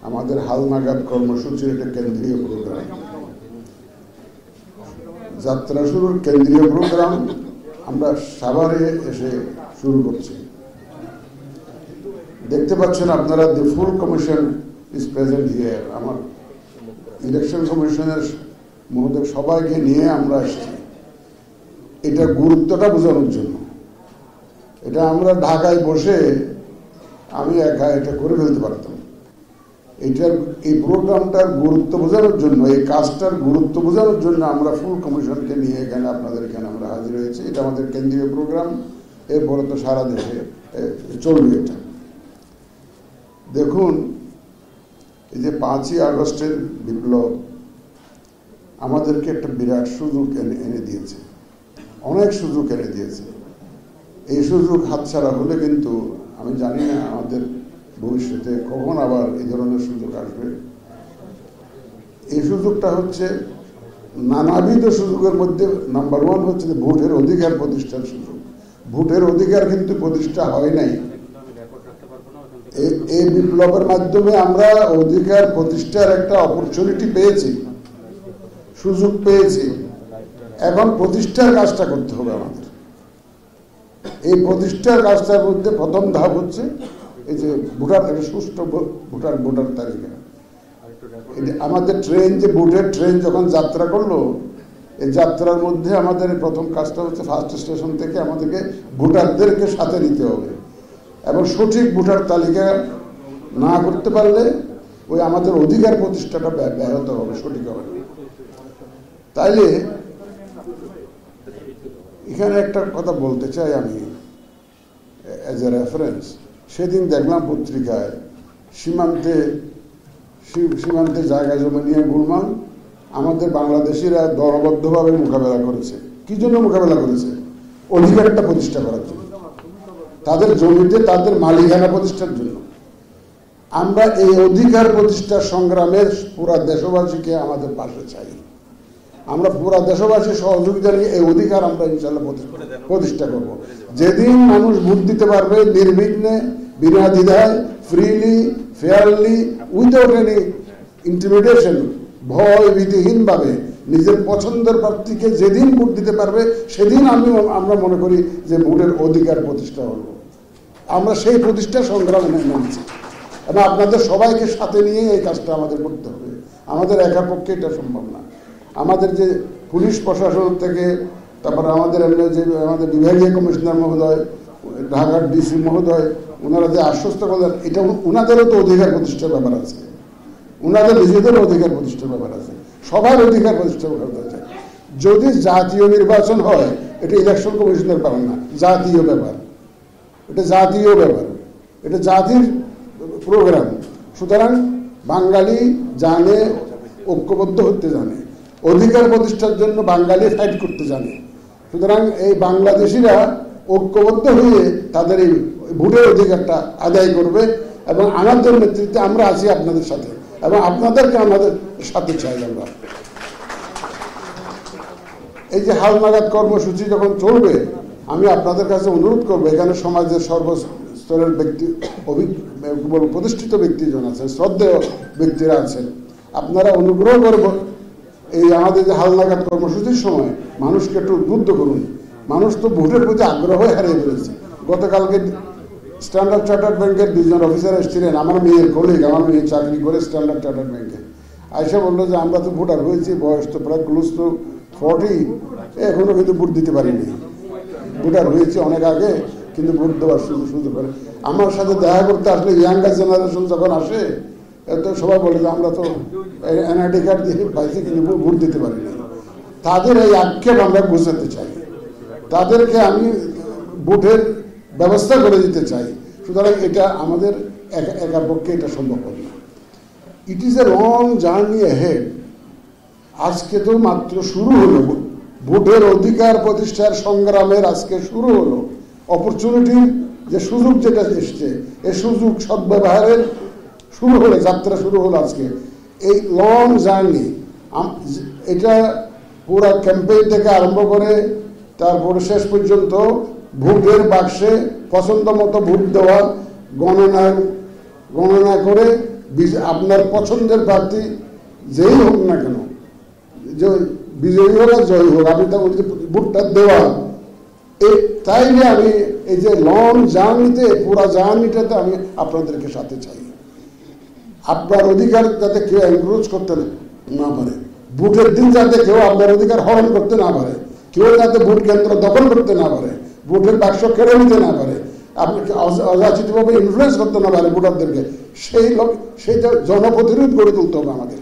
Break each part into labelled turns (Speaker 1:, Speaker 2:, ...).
Speaker 1: আমাদের হালনাগাদ কর্মসূচির একটা কেন্দ্রীয় প্রোগ্রাম। যাত্রা শুরুর কেন্দ্রীয় প্রোগ্রাম আমরা সাভারে এসে শুরু করছি। দেখতে পাচ্ছেন আপনারা, দি ফুল কমিশন ইজ প্রেজেন্ট হিয়ার। আমার ইলেকশন কমিশনের মহোদয় সবাইকে নিয়ে আমরা আসছি এটার গুরুত্বটা বোঝানোর জন্য। এটা আমরা ঢাকায় বসে আমি একা এটা করে ফেলতে পারতাম। এই প্রোগ্রামটার গুরুত্ব বোঝানোর জন্য, এই কাজটার গুরুত্ব বোঝানোর জন্য আমরা ফুল কমিশনকে নিয়ে এখানে আপনাদের এখানে আমরা হাজির হয়েছি। এটা আমাদের কেন্দ্রীয় প্রোগ্রাম, এরপরে তো সারা দেশে চলবে এটা। দেখুন, এই যে 5ই আগস্টের বিপ্লব আমাদেরকে একটা বিরাট সুযোগ এনে দিয়েছে, অনেক সুযোগ এনে দিয়েছে। এই সুযোগ হাতছাড়া হলে কিন্তু আমি জানি না আমাদের ভবিষ্যতে কখন আবার এই ধরনের সুযোগ আসবে। এই সুযোগটা হচ্ছে নানাবিধ সুযোগের মধ্যে নাম্বার 1 হচ্ছে যে ভোটের অধিকার প্রতিষ্ঠার সুযোগ। ভোটের অধিকার কিন্তু প্রতিষ্ঠা হয় নাই। এই বিপ্লবের মাধ্যমে আমরা অধিকার প্রতিষ্ঠার একটা অপরচুনিটি পেয়েছি, সুযোগ পেয়েছি। এখন প্রতিষ্ঠার কাজটা করতে হবে আমাদের। এই প্রতিষ্ঠার কাজটার মধ্যে প্রথম ধাপ হচ্ছে এই যে সুষ্ঠু ভোটার তালিকা। আমাদের ট্রেন, যে ভোটের ট্রেন যখন যাত্রা করলো, এই যাত্রার মধ্যে আমাদের প্রথম কাজটা হচ্ছে ফার্স্ট স্টেশন থেকে আমাদেরকে ভোটারদেরকে সাথে নিতে হবে এবং সঠিক ভোটার তালিকা না করতে পারলে ওই আমাদের অধিকার প্রতিষ্ঠাটা ব্যাহত হবে, সঠিক হবে। তাইলে এখানে একটা কথা বলতে চাই আমি অ্যাজ এ রেফারেন্স। সেদিন দেখলাম পত্রিকায় সীমান্তে জায়গা জমি নিয়ে গোলমাল আমাদের বাংলাদেশিরা দলবদ্ধভাবে মোকাবেলা করেছে। কি জন্য মোকাবেলা করেছে? অধিকারটা প্রতিষ্ঠা করার জন্য, তাদের জমিতে তাদের মালিকানা প্রতিষ্ঠার জন্য। আমরা এই অধিকার প্রতিষ্ঠার সংগ্রামে পুরা দেশবাসীকে আমাদের পাশে চাই। আমরা পুরা দেশবাসী সহযোগিতা নিয়ে এই অধিকার আমরা ইনশাল্লাহ প্রতিষ্ঠা করব। যেদিন মানুষ ভোট দিতে পারবে নির্বিঘ্নে, বিনা দ্বিধায়, freely, fairly, without any intimidation, ভয় ভীতিহীন ভাবে নিজের পছন্দের প্রার্থীকে যেদিন ভোট দিতে পারবে সেদিন আমরা মনে করি যে ভোটের অধিকার প্রতিষ্ঠা হলো। আমরা সেই প্রতিষ্ঠা সংগ্রামে নেমেছি এবং আপনাদের সবাইকে সাথে নিয়ে এই কাজটা আমাদের করতে হবে। আমাদের একার পক্ষে এটা সম্ভব না। আমাদের যে পুলিশ প্রশাসন থেকে, তারপরে আমাদের আমাদের বিভাগীয় কমিশনার মহোদয়, ঢাকার ডিসি মহোদয়, ওনারা যে আশ্বস্ত করলেন, এটা ওনাদেরও তো অধিকার প্রতিষ্ঠার ব্যাপার আছে, ওনাদের নিজেদেরও অধিকার প্রতিষ্ঠার ব্যাপার আছে, সবার অধিকার প্রতিষ্ঠার ব্যাপার আছে। যদি জাতীয় নির্বাচন হয়, এটা ইলেকশন কমিশনের ব্যাপার না, জাতীয় ব্যাপার, এটা জাতীয় ব্যাপার, এটা জাতির প্রোগ্রাম। সুতরাং বাঙালি জানে, ঐক্যবদ্ধ হতে জানে, অধিকার প্রতিষ্ঠার জন্য বাঙালি ফাইট করতে জানে। সুতরাং এই বাংলাদেশিরা ঐক্যবদ্ধ হয়ে তাদের এই ভোটের অধিকারটা আদায় করবে এবং আমাদের নেতৃত্বে আমরা আছি আপনাদের সাথে এবং আপনাদেরকে আমাদের সাথে চাই। আমরা এই যে হালনাগাদ কর্মসূচি যখন চলবে, আমি আপনাদের কাছে অনুরোধ করবো, এখানে সমাজের সর্বস্তরের ব্যক্তি, প্রতিষ্ঠিত ব্যক্তিজন আছেন, শ্রদ্ধেয় ব্যক্তিরা আছেন, আপনারা অনুগ্রহ করব এই আমাদের যে হালনাগাদ কর্মসূচির সময় মানুষকে একটু উদ্বুদ্ধ করুন। মানুষ তো ভোটের প্রতি আগ্রহ হারিয়ে ফেলেছে। গতকালকে স্ট্যান্ডার্ড চার্টার্ড ব্যাংকের 2 জন অফিসার এসেছিলেন, আমার মেয়ের কলিগ, আমার মেয়ে চাকরি করে স্ট্যান্ডার্ড চার্টার্ড ব্যাংকে। আইসা বললো যে আমরা তো ভোটার হয়েছি, বয়স তো প্রায় ক্লোজ টু 40, এখনো কিন্তু ভোট দিতে পারিনি। ভোটার হয়েছে অনেক আগে, কিন্তু ভোট দেওয়ার সুযোগ করে। আমার সাথে দেখা করতে আসলে ইয়াঙ্গার জেনারেশন যখন আসে, তো সবাই বলে যে আমরা তো এনআইডি কার্ড দিয়ে পাইছি কিন্তু ভোট দিতে পারিনি। তাদের এই আক্ষেপ আমরা বুঝাতে চাই, তাদেরকে আমি ভোটের ব্যবস্থা করে দিতে চাই। সুতরাং এটা আমাদের একার পক্ষে এটা সম্ভব হবে না। It is a long journey ahead. আজকে তো মাত্র শুরু হলো, ভোটের অধিকার প্রতিষ্ঠার সংগ্রামের আজকে শুরু হলো। অপরচুনিটির যে সুযোগ যেটা এসছে, এই সুযোগ সদ্ব্যবহারের শুরু হলো, যাত্রা শুরু হলো আজকে। এই লং জার্নি, এটা পুরা ক্যাম্পেইন থেকে আরম্ভ করে তারপরে শেষ পর্যন্ত ভোটের বাক্সে পছন্দ মতো ভোট দেওয়া, গণনা করে আপনার পছন্দের প্রার্থী যেই হোক না কেন, যে বিজয়ী হোক আর জয়ী হোক, আপনি তা ভোটটা দেওয়া, তাই নিয়ে আমি এই যে লং জার্নিতে, পুরা জার্নিটাতে আমি আপনাদেরকে সাথে চাই। আপনার অধিকার যাতে কেউ এনক্রোচ করতে না পারে, ভোটের দিন যাতে কেউ আপনার অধিকার হরণ করতে না পারে, কেউ যাতে ভোট কেন্দ্র দখল করতে না পারে, ভোটের বাক্স কেড়ে নিতে না পারে, আপনাকে অযাচিতভাবে ইনফ্লুয়েন্স করতে না পারে ভোটারদেরকে, সেইটা জনপ্রতিরোধ গড়ে তুলতে হবে আমাদের।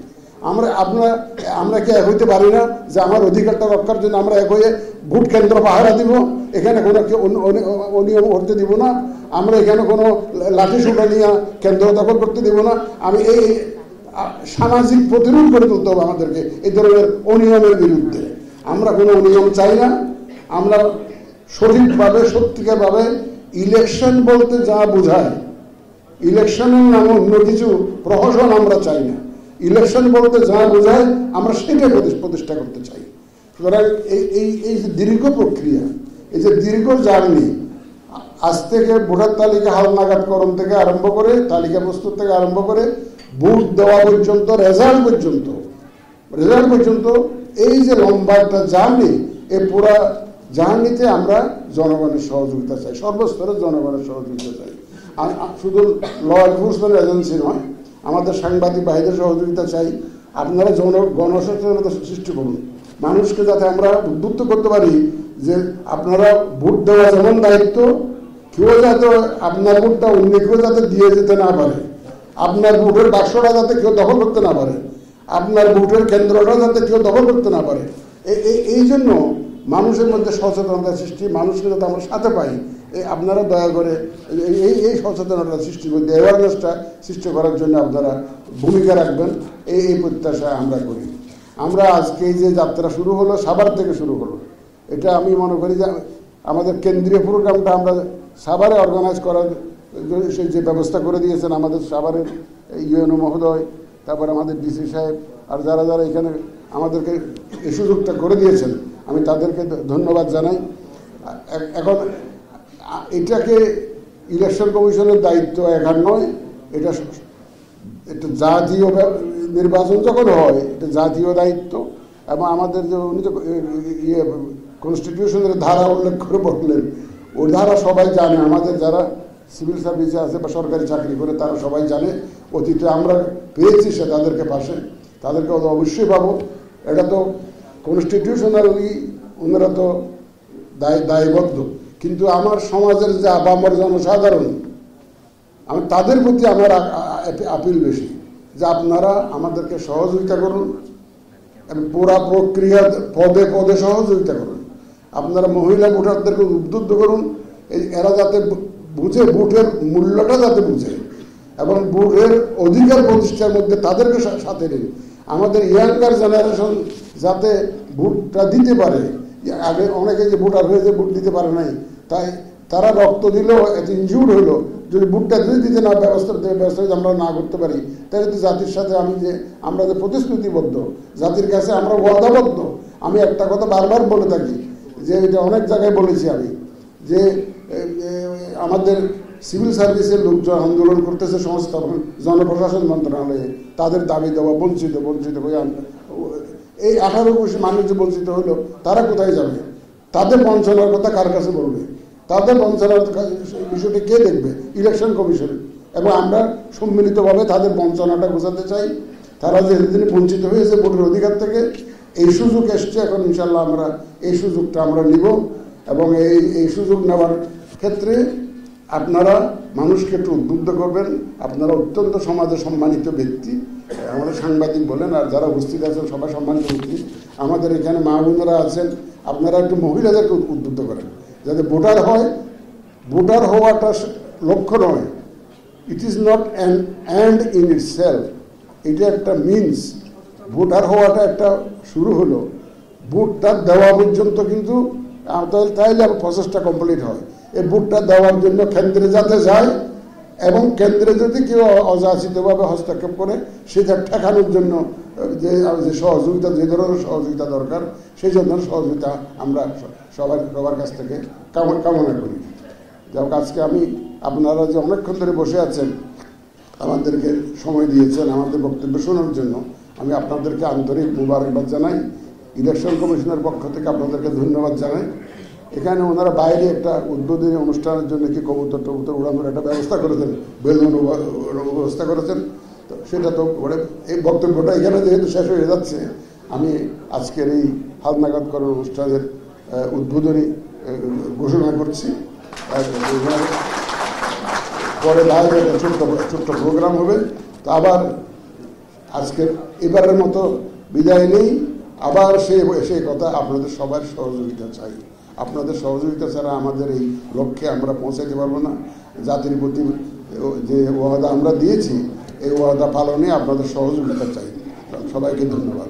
Speaker 1: আমরা কি এক হইতে পারি না যে আমার অধিকারটা রক্ষার জন্য আমরা এক হয়ে ভোট কেন্দ্র পাহারা দিব, এখানে কোনো অনিয়ম করতে দিব না, আমরা এখানে কোনো লাঠি সোটা নিয়ে কেন্দ্র দখল করতে দিব না। আমি এই সামাজিক প্রতিরোধ করে তুলতে হবে আমাদেরকে এই ধরনের অনিয়মের বিরুদ্ধে। আমরা কোনো অনিয়ম চাই না। আমরা সঠিকভাবে সত্যিকারভাবে ইলেকশন বলতে যা বোঝায়, ইলেকশনের নামে অন্য কিছু প্রহসন আমরা চাই না। ইলেকশন বলতে যা বোঝায় আমরা সেটা প্রতিষ্ঠা করতে চাই। সুতরাং এই যে দীর্ঘ প্রক্রিয়া, এই যে দীর্ঘ জার্নি, আজ থেকে ভোটার তালিকা হালনাগাদকরণ থেকে আরম্ভ করে, তালিকা প্রস্তুত থেকে আরম্ভ করে ভোট দেওয়া পর্যন্ত, রেজাল্ট পর্যন্ত এই যে লম্বা একটা জার্নি, এই পুরা জার্নিতে আমরা জনগণের সহযোগিতা চাই, সর্বস্তরের জনগণের সহযোগিতা চাই। শুধু ল এনফোর্সমেন্ট এজেন্সি নয়, আমাদের সাংবাদিক ভাইদের সহযোগিতা চাই। আপনারা গণসচেতনতা সৃষ্টি করুন, মানুষকে যাতে আমরা উদ্বুদ্ধ করতে পারি যে আপনারা ভোট দেওয়া যেমন দায়িত্ব, কেউ যাতে আপনার ভোটটা অন্য কেউ যাতে দিয়ে যেতে না পারে, আপনার ভোটের বাক্সটা যাতে কেউ দখল করতে না পারে, আপনার ভোটের কেন্দ্রটা যাতে কেউ দখল করতে না পারে। এই জন্য মানুষের মধ্যে সচেতনতা সৃষ্টি, মানুষকে যাতে আমরা সাথে পাই, আপনারা দয়া করে এই সচেতনতা সৃষ্টি করতে, অ্যাওয়ারনেসটা সৃষ্টি করার জন্য আপনারা ভূমিকা রাখবেন, এই প্রত্যাশা আমরা করি। আমরা আজকে এই যে যাত্রা শুরু হলো, সাভার থেকে শুরু হলো, এটা আমি মনে করি যে আমাদের কেন্দ্রীয় প্রোগ্রামটা আমরা সাভারে অর্গানাইজ করার সেই যে ব্যবস্থা করে দিয়েছেন আমাদের সাভারের ইউএনও মহোদয়, তারপর আমাদের ডিসি সাহেব, আর যারা যারা এখানে আমাদেরকে এই সুযোগটা করে দিয়েছেন, আমি তাদেরকে ধন্যবাদ জানাই। এখন এটাকে ইলেকশন কমিশনের দায়িত্ব একার নয়, এটা জাতীয় নির্বাচন যখন হয় এটা জাতীয় দায়িত্ব। এবং আমাদের যে উনি তো কনস্টিটিউশনের ধারা উল্লেখ করে বললেন, ওই ধারা সবাই জানে, আমাদের যারা সিভিল সার্ভিসে আছে বা সরকারি চাকরি করে তারা সবাই জানে। অতীতে আমরা পেয়েছি সে তাদেরকে পাশে, তাদেরকে অবশ্যই পাবো। এটা তো কনস্টিটিউশনালি ওনারা তো দায়বদ্ধ, কিন্তু আমার সমাজের যে আপামর জনসাধারণ, আমি তাদের প্রতি আমার আপিল বেশি যে আপনারা আমাদেরকে সহযোগিতা করুন এবং পুরা প্রক্রিয়া পদে পদে সহযোগিতা করুন। আপনারা মহিলা ভোটারদেরকে উদ্বুদ্ধ করুন, এরা যাতে বুঝে, ভোটের মূল্যটা যাতে বুঝে এবং ভোটের অধিকার প্রতিষ্ঠার মধ্যে তাদেরকে সাথে নিন। আমাদের ইয়াঙ্গার জেনারেশন যাতে ভোটটা দিতে পারে। আগে অনেকে যে ভোটার হয়েছে ভোট দিতে পারে নাই, তাই তারা রক্ত দিল, এত ইনজিউর্ড হইলো, যদি ভোটটা যদি দিতে না ব্যবস্থা আমরা না করতে পারি, তাহলে তো জাতির সাথে আমরা যে প্রতিশ্রুতিবদ্ধ, জাতির কাছে আমরা ওয়াদাবদ্ধ। আমি একটা কথা বারবার বলে থাকি, যে এটা অনেক জায়গায় বলেছি আমি, যে আমাদের সিভিল সার্ভিসের লোকজন আন্দোলন করতেছে সংস্থাপন জনপ্রশাসন মন্ত্রণালয়ে, তাদের দাবি দেওয়া বঞ্চিত হয়ে এই 18-20 মানুষ যে বঞ্চিত হলো, তারা কোথায় যাবে? তাদের বঞ্চনার কথা কার কাছে বলবে? তাদের বঞ্চনার বিষয়টি কে দেখবে? Election commission. এবং আমরা সম্মিলিতভাবে তাদের বঞ্চনাটা বোঝাতে চাই। তারা যে দিনে বঞ্চিত হয়েছে ভোটের অধিকার থেকে, এই সুযোগ এসছে, এখন ইনশাল্লাহ আমরা এই সুযোগটা আমরা নিব। এবং এই সুযোগ নেওয়ার ক্ষেত্রে আপনারা মানুষকে একটু উদ্বুদ্ধ করবেন। আপনারা অত্যন্ত সমাজে সম্মানিত ব্যক্তি, আমাদের সাংবাদিক বলেন আর যারা উপস্থিত আছেন সবাই সম্মানিত ব্যক্তি। আমাদের এখানে মা বোনেরা আছেন, আপনারা একটু মহিলাদেরকে উদ্বুদ্ধ করেন যাতে ভোটার হয়। ভোটার হওয়াটা লক্ষ্য নয়, it is not an end in it self, এটা একটা মিনস। ভোটার হওয়াটা একটা শুরু হলো, ভোটটা দেওয়া পর্যন্ত কিন্তু তাইলে প্রসেসটা কমপ্লিট হয়। এই ভোটটা দেওয়ার জন্য কেন্দ্রে যাতে যায় এবং কেন্দ্রে যদি কেউ অযাচিতভাবে হস্তক্ষেপ করে সেটা ঠেকানোর জন্য যে সহযোগিতা, যে ধরনের সহযোগিতা দরকার, সেই ধরনের সহযোগিতা আমরা সবার কাছ থেকে কামনা করি। যাই হোক, আজকে আপনারা যে অনেকক্ষণ ধরে বসে আছেন, আমাদেরকে সময় দিয়েছেন আমাদের বক্তব্য শোনার জন্য। আমি আপনাদেরকে আন্তরিক মুবারকবাদ জানাই। ইলেকশন কমিশনের পক্ষ থেকে আপনাদেরকে ধন্যবাদ জানাই। এখানে ওনারা বাইরে একটা উদ্বোধনী অনুষ্ঠানের জন্য কি কবুতর টবুতর উড়ানোর একটা ব্যবস্থা করেছেন, বেলুন ব্যবস্থা করেছেন। তো সেটা তো এই বক্তব্যটা এখানে যেহেতু শেষ হয়ে যাচ্ছে, আমি আজকের এই হালনাগাদ করার অনুষ্ঠানের উদ্বোধনী ঘোষণা করছি। পরে বাইরে একটা ছোট্ট প্রোগ্রাম হবে। তো আবার আজকের এবারের মতো বিদায় নেই। আবার সেই কথা, আপনাদের সবার সহযোগিতা চাই। আপনাদের সহযোগিতা ছাড়া আমাদের এই লক্ষ্যে আমরা পৌঁছাইতে পারবো না। জাতির প্রতি যে ওয়াদা আমরা দিয়েছি, এই ওয়াদা পালনে আপনাদের সহযোগিতা চাই। সবাইকে ধন্যবাদ।